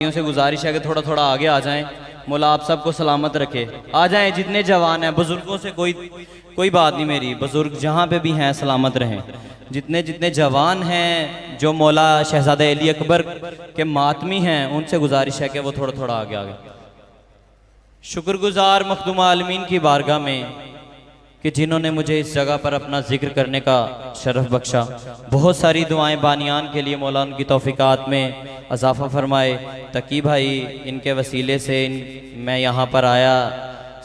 से गुजारिश है कि थोड़ा थोड़ा आगे आ जाएं। मौला आप सबको सलामत रखे। आ जाएं जितने जवान हैं, बुजुर्गों से कोई बात नहीं मेरी, बुजुर्ग जहाँ पे भी हैं सलामत रहें। जितने जितने जवान हैं जो मौला शहजादे अली अकबर के मातमी हैं, उनसे गुजारिश है कि वो थोड़ा थोड़ा आगे आगे। शुक्रगुजार मखदूम आलमीन की बारगाह में कि जिन्होंने मुझे इस जगह पर अपना जिक्र करने का शरफ बख्शा। बहुत सारी दुआएं बानियान के लिए मौला उनकी तौफीकात में अजाफ़ा फरमाए। तकी भाई इनके वसीले से मैं यहाँ पर आया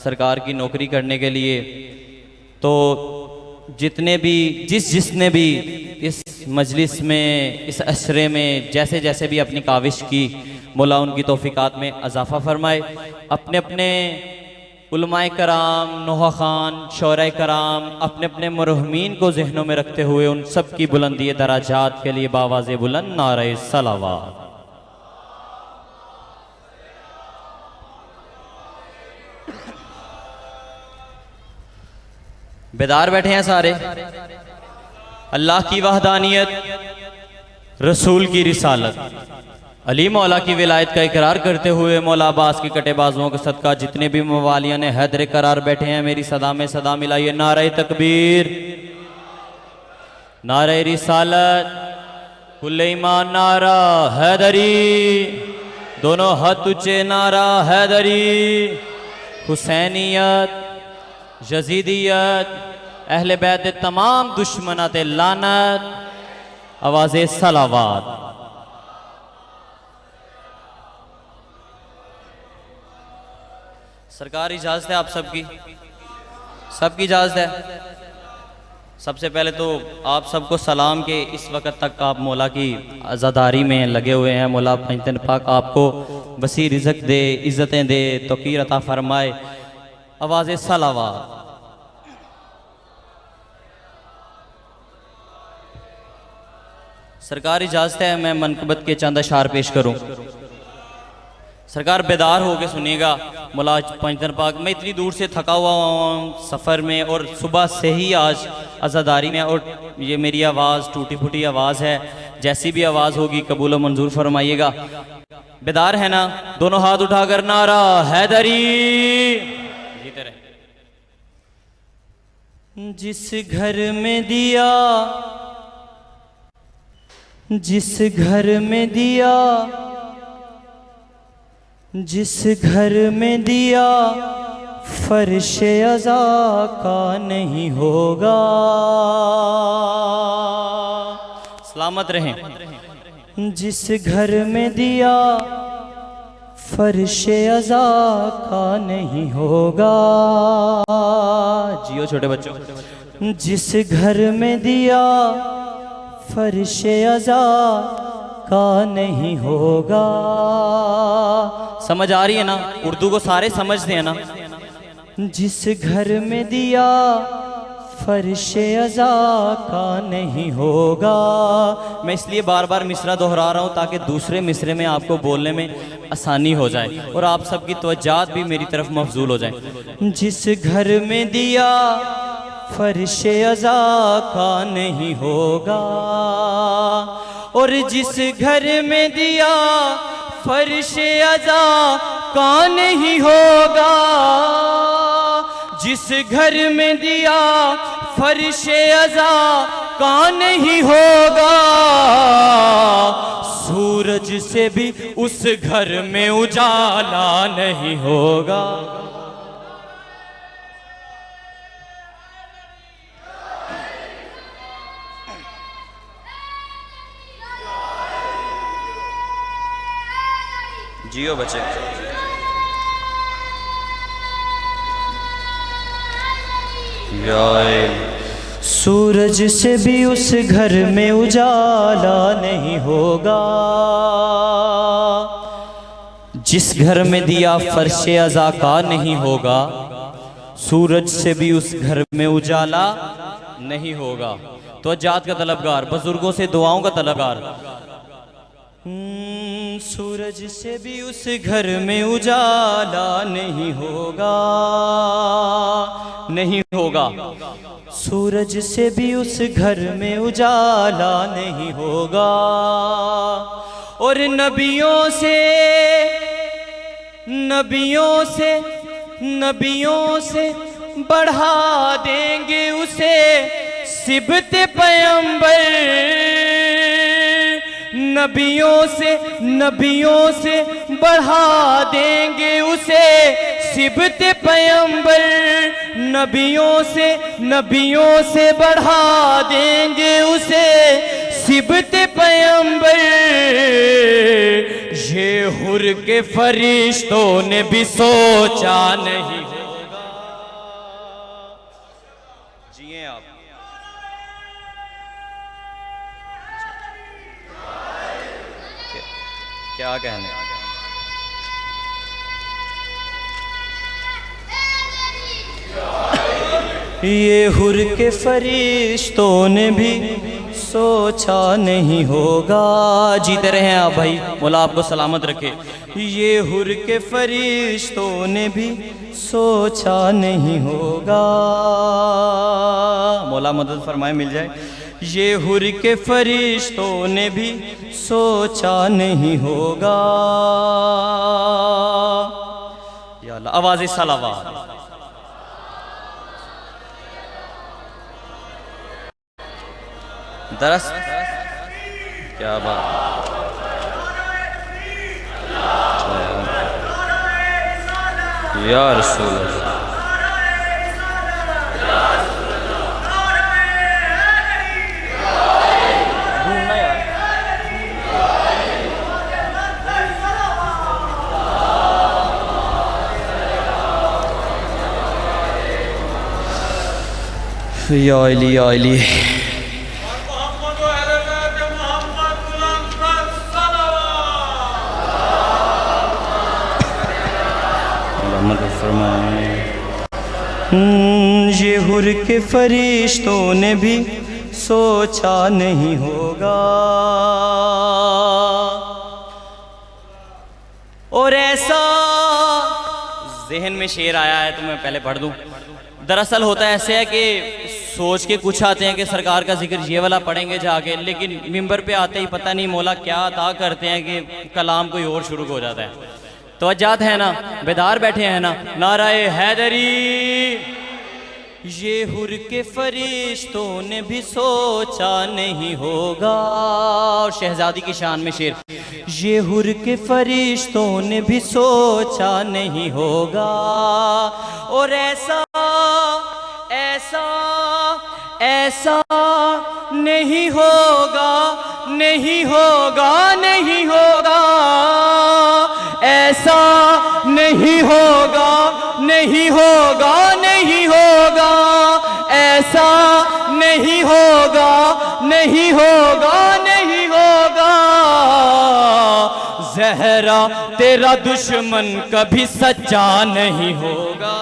सरकार की नौकरी करने के लिए। तो जितने भी जिसने भी इस मजलिस में, इस अशरे में जैसे जैसे भी अपनी काविश की, मौला उनकी तौफीकात में अजाफ़ा फरमाए। अपने अपने उलमाए कराम, नोहा खान, शौराए कराम अपने अपने मरहुमीन को जहनों में रखते हुए उन सब की बुलंदी दराजात के लिए बावाज़े बुलंद नारे सलावत। बेदार बैठे हैं सारे। अल्लाह की वहदानियत, रसूल की रिसालत, अली मौला की विलायत का इकरार करते हुए मौला अब्बास की कटे बाजुओं के सदका जितने भी मवालिया ने हैदर करार बैठे हैं, मेरी सदा में सदा मिलाइए नारे तकबीर, नारे रिसालत, कुल्ले ईमान नारा हैदरी, दोनों हाथ ऊंचे नारा हैदरी, हुसैनियत, यजीदियत, अहले बैत तमाम दुश्मनात लानत, आवाज़े सलावत। सरकार इजाज़त है आप सबकी इजाज़त है। सबसे पहले तो आप सबको सलाम के इस वक्त तक आप मौला की आज़ादारी में लगे हुए हैं। मौला पंजतन पाक आपको वसी रिज़्क़ दे, इज़्ज़तें दे, तौक़ीर अता फरमाए। आवाज़े सलावत। सरकार इजाज़त है मैं मनक़बत के चंद अशार पेश करूं। सरकार बेदार हो के सुनिएगा। मौला पंजतन पाक, मैं इतनी दूर से थका हुआ हूँ सफ़र में और सुबह से ही आज आज़ादारी में, और ये मेरी आवाज़ टूटी फूटी आवाज़ है। जैसी भी आवाज़ होगी कबूल मंजूर फरमाइएगा। बेदार है ना? दोनों हाथ उठाकर नारा हैदरी। जीते रहे। जिस घर में दिया, जिस घर में दिया, जिस घर में दिया फर्शे अज़ा का नहीं होगा। सलामत रहें। जिस घर में दिया फर्शे अज़ा का नहीं होगा। जियो छोटे बच्चों। जिस घर में दिया फर्शे अज़ा का नहीं होगा। समझ आ रही है ना? उर्दू को सारे समझते हैं ना? जिस घर में दिया फर्शे अज़ा का नहीं होगा। मैं इसलिए बार बार मिसरा दोहरा रहा हूँ ताकि दूसरे मिसरे में आपको बोलने में आसानी हो जाए और आप सबकी तवज्जात भी मेरी तरफ मफजूल हो जाए। जिस घर में दिया फर्शे अज़ा का नहीं होगा, और जिस घर में दिया फर्शे अज़ा का नहीं होगा। जिस घर में दिया फर्शे अज़ा का नहीं होगा, सूरज से भी उस घर में उजाला नहीं होगा। जियो बच्चे। सूरज से भी उस घर में उजाला नहीं होगा। जिस घर में दिया फर्शे अज़ा का नहीं होगा, सूरज से भी उस घर में उजाला नहीं होगा। तो जात का तलबगार, बुजुर्गों से दुआओं का तलबगार। सूरज से भी उस घर में उजाला नहीं होगा, नहीं होगा। सूरज से भी उस घर में उजाला नहीं होगा। और नबियों से बढ़ा देंगे उसे सिबत पैगंबर। नबियों से बढ़ा देंगे उसे सिबत पैगंबर। नबियों से बढ़ा देंगे उसे सिबत पैगंबर। ये हुर के फरिश्तों ने भी सोचा नहीं होगा। जिए आप। क्या कहने। ये हुर के फरिश्तों ने भी सोचा नहीं होगा। जीते रहे आप भाई, मौला आपको सलामत रखे। ये हुर के फरिश्तों ने भी सोचा नहीं होगा। मौला मदद फरमाए मिल जाए। ये हुर के फरिश्तों ने भी सोचा नहीं होगा। या अल्लाह, आवाज़ सलावत। दरस क्या बात। या रसूल अल्लाह। या अली या अली। ये हुर के फरिश्तों ने भी सोचा नहीं होगा। और ऐसा जहन में शेर आया है तो मैं पहले पढ़ दूं। दरअसल होता ऐसे है कि सोच के कुछ आते हैं कि सरकार का जिक्र ये वाला पढ़ेंगे जाके, लेकिन मिंबर पे आते ही पता नहीं मौला क्या अता करते हैं कि कलाम कोई और शुरू हो जाता है। तो अजात है ना, बेदार बैठे हैं ना। नाराए हैदरी। ये हुर के फरिश्तों ने भी सोचा नहीं होगा। और शहजादी की शान में शेर। ये हुर के फरिश्तों ने भी सोचा नहीं होगा। और ऐसा ऐसा नहीं होगा, नहीं होगा, नहीं होगा। ऐसा नहीं होगा, नहीं होगा, नहीं होगा। ऐसा नहीं होगा, नहीं होगा, नहीं होगा। ज़हरा तेरा दुश्मन कभी सच्चा नहीं होगा।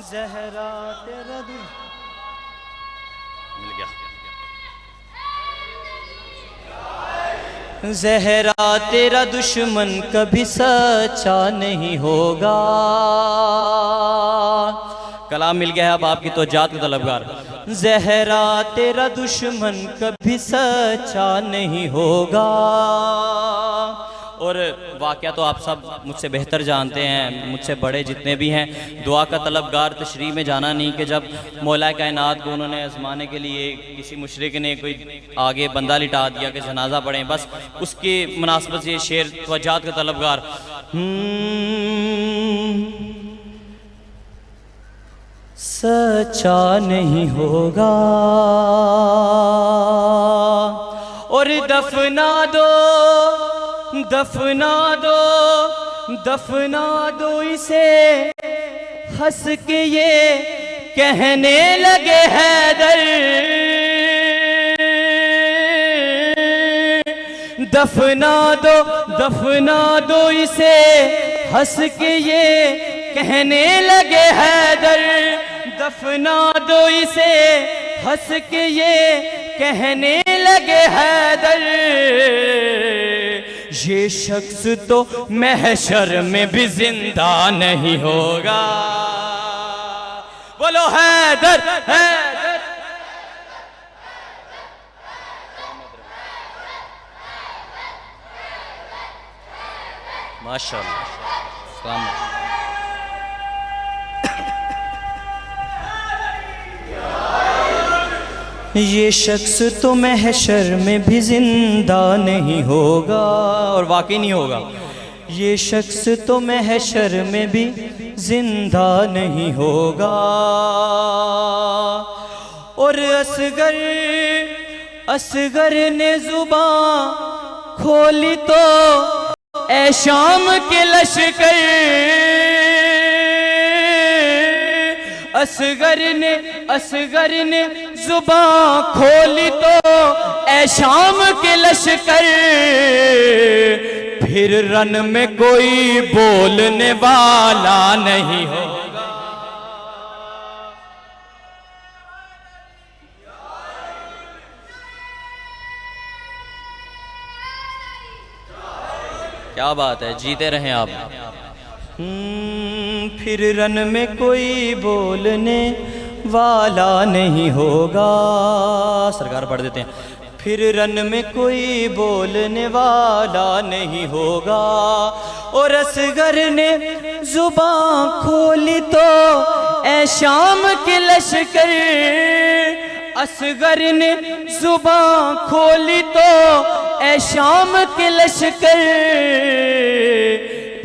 ज़हरा तेरा मिल गया। ज़हरा तेरा दुश्मन कभी सच्चा नहीं होगा। कलाम मिल गया है अब आपकी तवज्जो का तलबगार। ज़हरा तेरा दुश्मन कभी सच्चा नहीं होगा। और वाक़या तो आप सब मुझसे बेहतर जानते हैं, मुझसे बड़े जितने भी हैं। दुआ का तलबगार तशरीह में जाना नहीं कि जब मौला कायनात को उन्होंने आजमाने के लिए किसी मुशरिक ने कोई आगे बंदा लिटा दिया कि जनाजा पढ़ें, बस उसके मुनासबत से शेर तवज्जो का तलबगार। सच्चा नहीं होगा और दफना दो, दफना दो, दफना दो इसे। हंस के ये कहने लगे हैदर, दफना दो, दफना दो इसे। हंस के ये कहने लगे हैदर, दफना दो इसे। हंस के ये कहने लगे हैदर, ये शख्स तो महशर में भी जिंदा नहीं होगा। बोलो हैदर, हैदर। माशाअल्लाह। सलाम। ये शख्स तो महशर में भी जिंदा नहीं होगा, और वाकई नहीं होगा। ये शख्स तो महशर में भी जिंदा नहीं होगा। और असगर ने जुबान खोली तो ए शाम के लश्कर, असगर ने जुबान खोली तो ए शाम के लश्कर, फिर रन में कोई बोलने वाला नहीं होगा। क्या बात है, जीते रहें आप। फिर रन में कोई बोलने वाला नहीं होगा। सरकार पढ़ देते हैं। फिर रन में कोई बोलने वाला नहीं होगा। और असगर ने जुबान खोली तो ए शाम के लश्कर, असगर ने जुबान खोली तो ए शाम के लश्कर,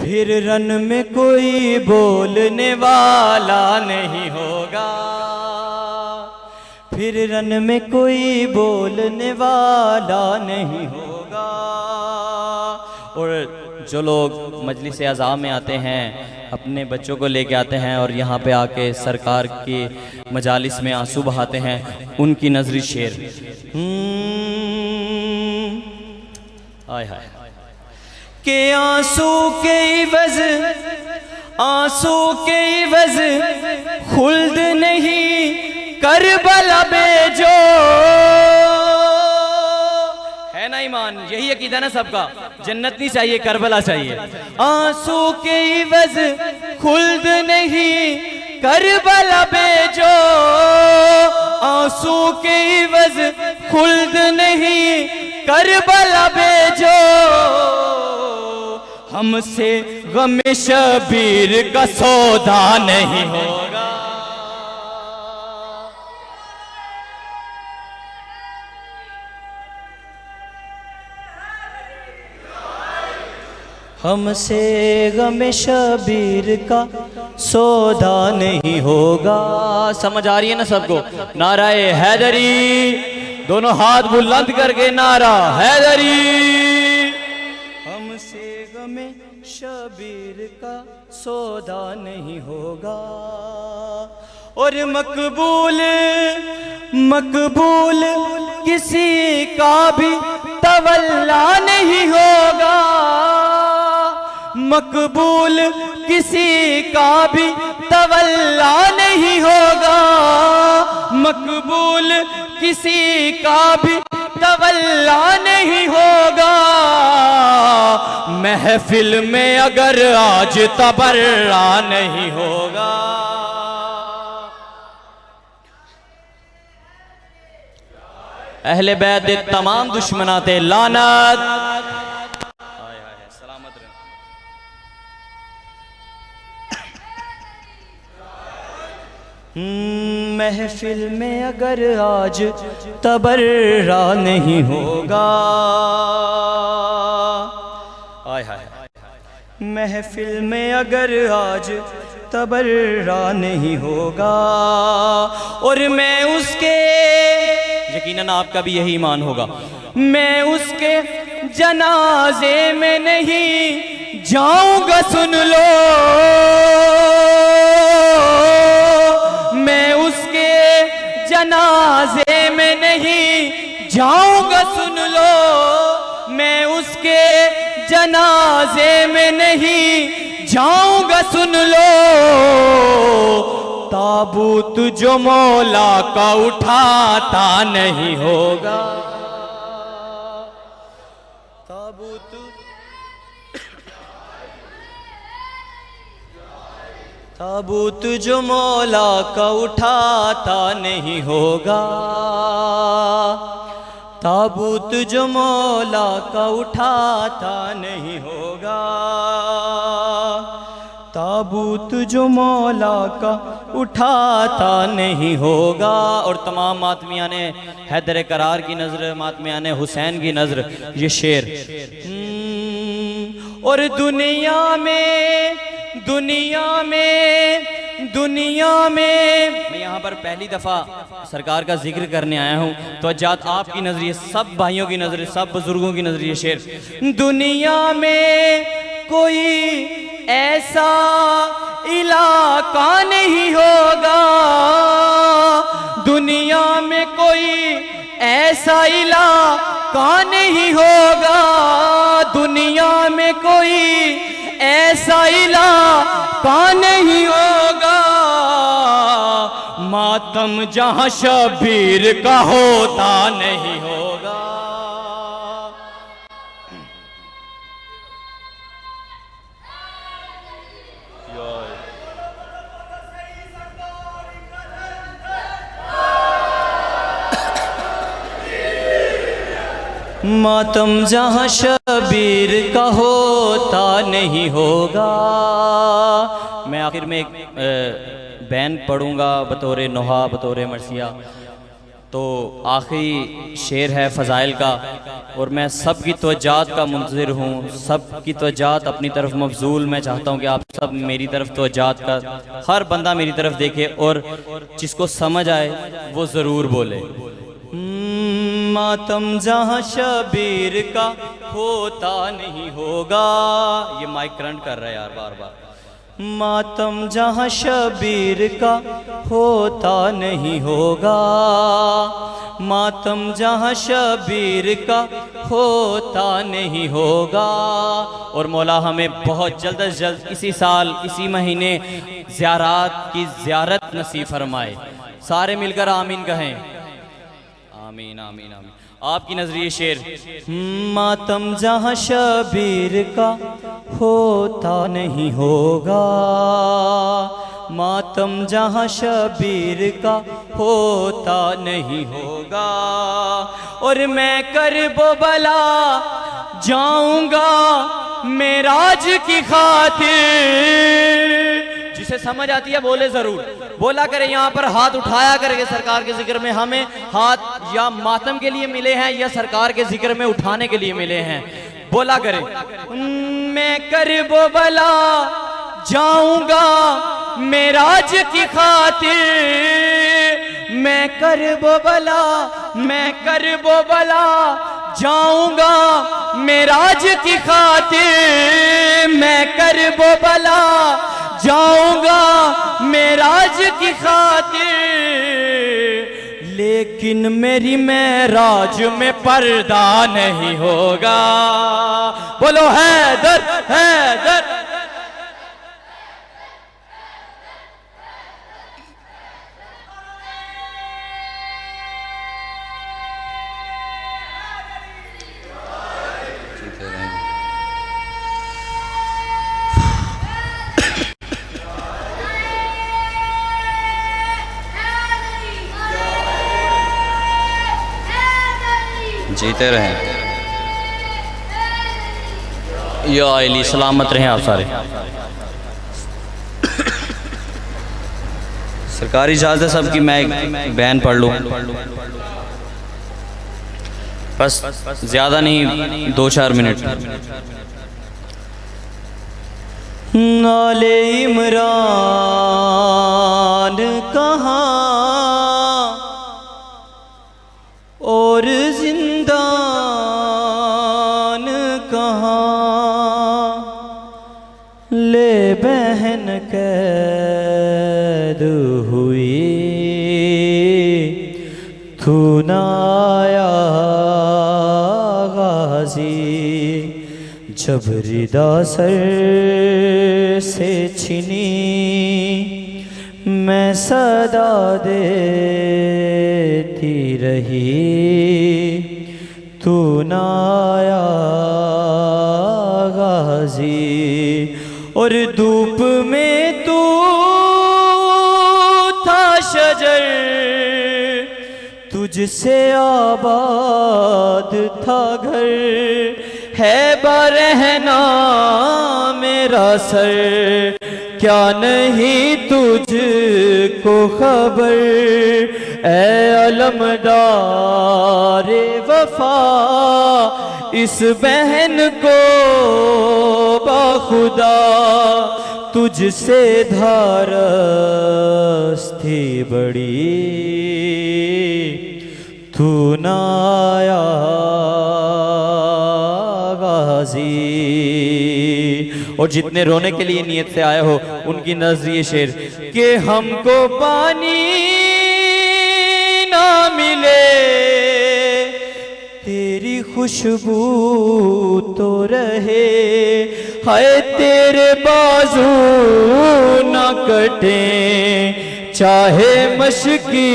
फिर रन में कोई बोलने वाला नहीं होगा। फिर रन में कोई बोलने वाला नहीं होगा। और जो लोग मजलिस आज़ा में आते हैं, अपने बच्चों को लेके आते हैं और यहाँ पे आके सरकार के मजालिस में आंसू बहाते हैं, उनकी नजरी शेर। आय हाय के आंसू के इवज़, आंसू के इवज़ खुल्द नहीं करबला बेजो। है ना ईमान, यही अकीदा ना सबका, जन्नत नहीं चाहिए करबला चाहिए। आंसू के इवज़ खुल्द नहीं करबला बेजो, आंसू के इवज़ खुल्द नहीं करबला बेजो। हमसे गम शबीर का सौदा नहीं होगा। हमसे गम शबीर का सौदा नहीं होगा। समझ आ रही है ना सबको? नाराए हैदरी, दोनों हाथ बुलंद करके नारा हैदरी। हमसे गम शबीर का सौदा नहीं होगा। और मकबूल मकबूल किसी का भी तवल्ला नहीं होगा। मकबूल किसी का भी तवल्ला नहीं होगा। मकबूल किसी का भी तवल्ला नहीं होगा। महफिल में अगर आज तबर्रा नहीं होगा। अहले बैत तमाम दुश्मनाते लानत। महफिल में अगर आज तबर्रा नहीं होगा। आय हाय, महफिल में अगर आज तबर्रा नहीं होगा। और मैं उसके, यकीनन आपका भी यही ईमान होगा, मैं उसके जनाजे में नहीं जाऊंगा, सुन लो। मैं उसके जनाजे में नहीं जाऊंगा, सुन लो। मैं उसके जनाजे में नहीं जाऊंगा, सुन लो। ताबूत जो मौला का उठाता नहीं होगा। ताबूत जो मौला का उठाता नहीं होगा। ताबूत जो मौला का उठाता नहीं होगा। ताबूत जो मौला का उठाता नहीं होगा। और तमाम मातमिया ने हैदर करार की नज़र, मातमिया ने हुसैन की नज़र, ये शेर। और दुनिया में मैं यहाँ पर पहली दफ़ा सरकार का जिक्र करने आया हूँ, तो अजात आपकी नज़रिए, सब भाइयों की नज़र, सब बुजुर्गों की नज़रिए शेर। दुनिया में कोई ऐसा इलाका नहीं होगा, दुनिया में कोई ऐसा इलाका नहीं होगा, दुनिया में कोई ऐसा इलाका नहीं होगा, मातम जहां शबीर का होता नहीं होगा। मातम जहां शबीर का होता नहीं होगा। मैं आखिर में एक बैन पढ़ूंगा बतौर नोहा, बतौर मरसिया। तो आखिरी शेर है फ़ज़ाइल का, और मैं सब की तवज्जात का मुंतज़िर हूँ, सब की तवज्जात अपनी तरफ मबज़ूल। मैं चाहता हूँ कि आप सब मेरी तरफ तवज्जात का, हर बंदा मेरी तरफ देखे और जिसको समझ आए वो ज़रूर बोले। मातम जहाँ शबीर का होता नहीं होगा। ये माइक करंट कर रहा है यार बार बार। मातम जहाँ शबीर का होता नहीं होगा, मातम जहाँ शबीर का होता नहीं होगा। और मौला हमें बहुत जल्द अज जल्द इसी साल, इसी महीने ज़ियारत की ज़ियारत नसीब फरमाए। सारे मिलकर आमीन कहें। आमीन आमीन आमीन। आपकी नजरिए शेर। मातम जहाँ शबीर का होता नहीं होगा, मातम जहाँ शबीर का होता नहीं होगा। और मैं करबो बला जाऊंगा मेराज की खातिर। जिसे समझ आती है बोले जरूर, बोला करे, यहाँ पर हाथ उठाया करेंगे सरकार के जिक्र में। हमें हाथ या मातम के लिए मिले हैं या सरकार के जिक्र में उठाने के लिए मिले हैं। बोला करे, मैं करबो बला जाऊंगा मेराज की खातिर, मैं करबो बला, मैं करबो बला जाऊंगा मेराज की खातिर, मैं करबो बला जाऊंगा मेराज की खातिर। लेकिन मेरी मेराज में पर्दा नहीं होगा। बोलो हैदर हैदर। जीते रहें या अली, सलामत रहें आप सारे। सरकारी इजाज़त है सबकी, मैं एक बयान पढ़ लूँ बस, ज़्यादा नहीं, 2-4 मिनट। नाले इमरान कहाँ और जिंदान कहाँ, ले बहन कैद हुई तू ना आया गाजी, जब रिदा सर से छिनी मैं सदा देती रही, तू ना आया गाजी। और धूप में तू था शजर, तुझसे आबाद था घर, है बरहना मेरा सर, क्या नहीं तुझको खबर ए अलमदारे वफा, इस बहन को बाखुदा तुझसे धारस थी बड़ी, तू ना आया गाजी। और जितने रोने के लिए नियत से आए हो उनकी नज़्म ये शेर कि हमको पानी ना मिले तेरी खुशबू तो रहे, हाय तेरे बाजू ना कटे चाहे मशकी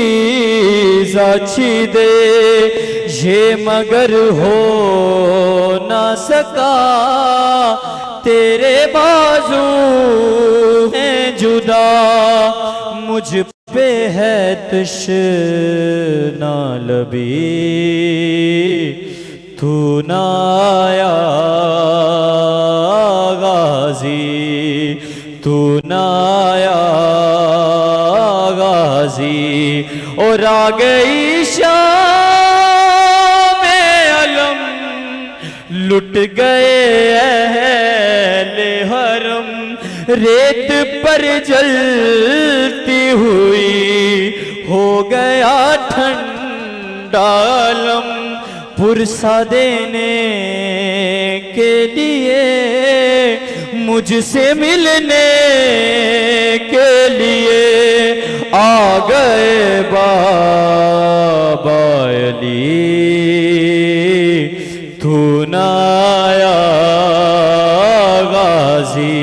जाची दे, ये मगर हो ना सका तेरे बाजू हैं जुदा, मुझ पे है तशना लबी, तू ना आया गाजी, तू ना आया गाजी। और आ गई शाम अलम, लुट गए अहले हरम, रेत पर जलती हुई हो गया ठंडा अलम, पुरसा देने के लिए मुझसे मिलने के लिए आ गए बाबा अली, तू ना आया गाजी।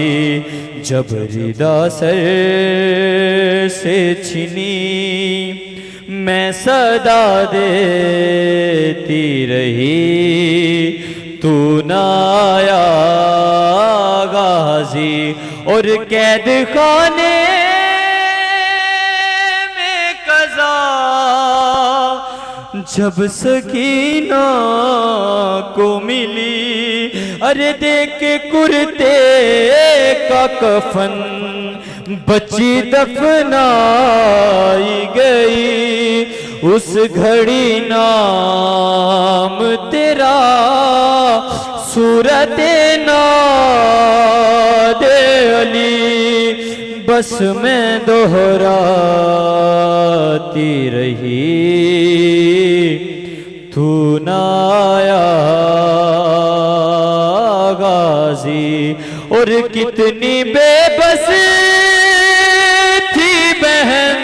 जब रिदा सर से छिनी मैं सदा देती रही, तू ना आया गाजी। और कैद खाने में कज़ा जब सकीना को मिली, अरे देख के कुर्ते का कफन बच्ची दफनाई गई, उस घड़ी नाम तेरा सूरत नादे अली बस मैं दोहराती रही, तू ना आया गाजी। और कितनी बेबस थी बहन,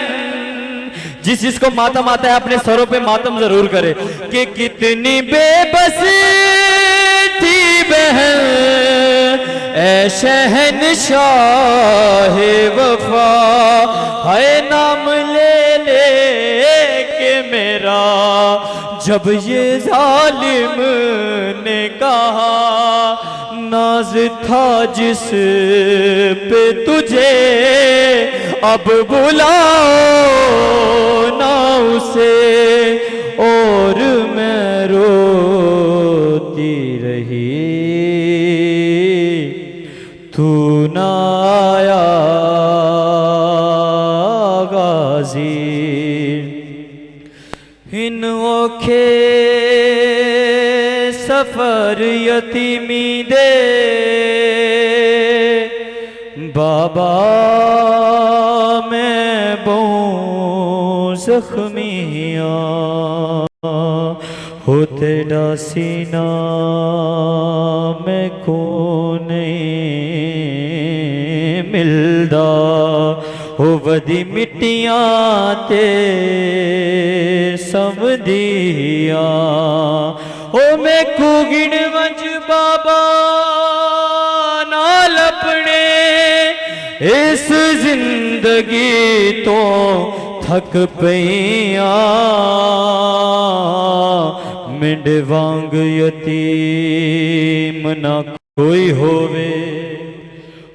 जिसको मातम आता है अपने सरों पे मातम जरूर करे, कि कितनी बेबस थी बहन ऐ शहनशाह वफा, हाय नाम ले ले के मेरा जब ये जालिम ने कहा, नाज था जिस पे तुझे अब बुलाओ ना उसे, और मैं रोती रही, तू ना आया गाजी। इन औखे सफर यतीमी दे बाबा मैं बहु जख्मियाँ, होते डासीना मैं को नहीं मिलदा, हो वदी मिट्टियाँ ते समदिया, हो मैं को गिण वंज बाबा नाल अपने इस जिंदगी तो थक पईया, मिंड वांग यतीम ना कोई होवे,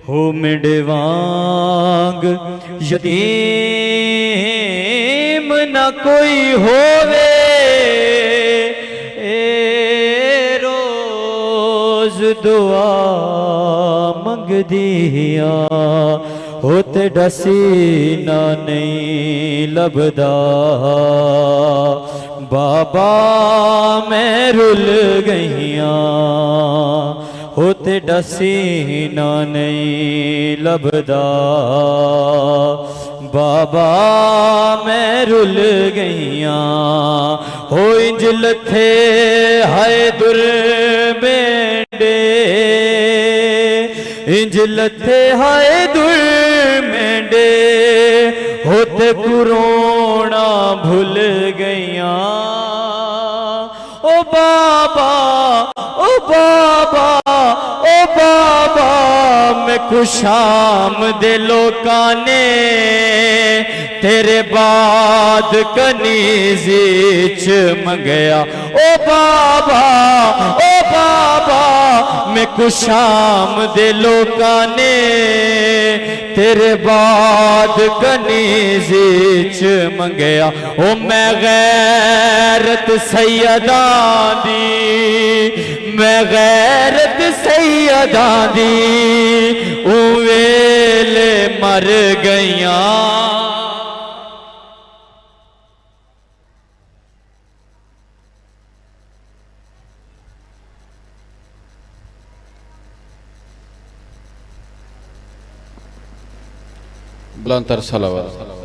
हो मिंड वांग यतीम ना कोई होवे, ए रोज दुआ मंग दिया होते डसी ना नहीं लभदा बाबा मैं रुल गईया होते डसी ना नहीं लभदा बाबा मैं रुल गईया हो इंज लथे हाय दुर मेंडे इंज लथे हाय दुर मेंडे होते कुरोना भूल गईया ओ बाबा ओ बाबा ओ बाबा मैं खुशाम दे लोकां ने तेरे बाद कनीज़ी च मंगया ओ बाबा मैं खुशाम दे लोकां ने तेरे बाद कनीज़ी च मंगया ओ मैं गैरत सैयदां दी मैं गैरत सैयदां दी ओ वेले मर गईया बुलंदतर सलावत।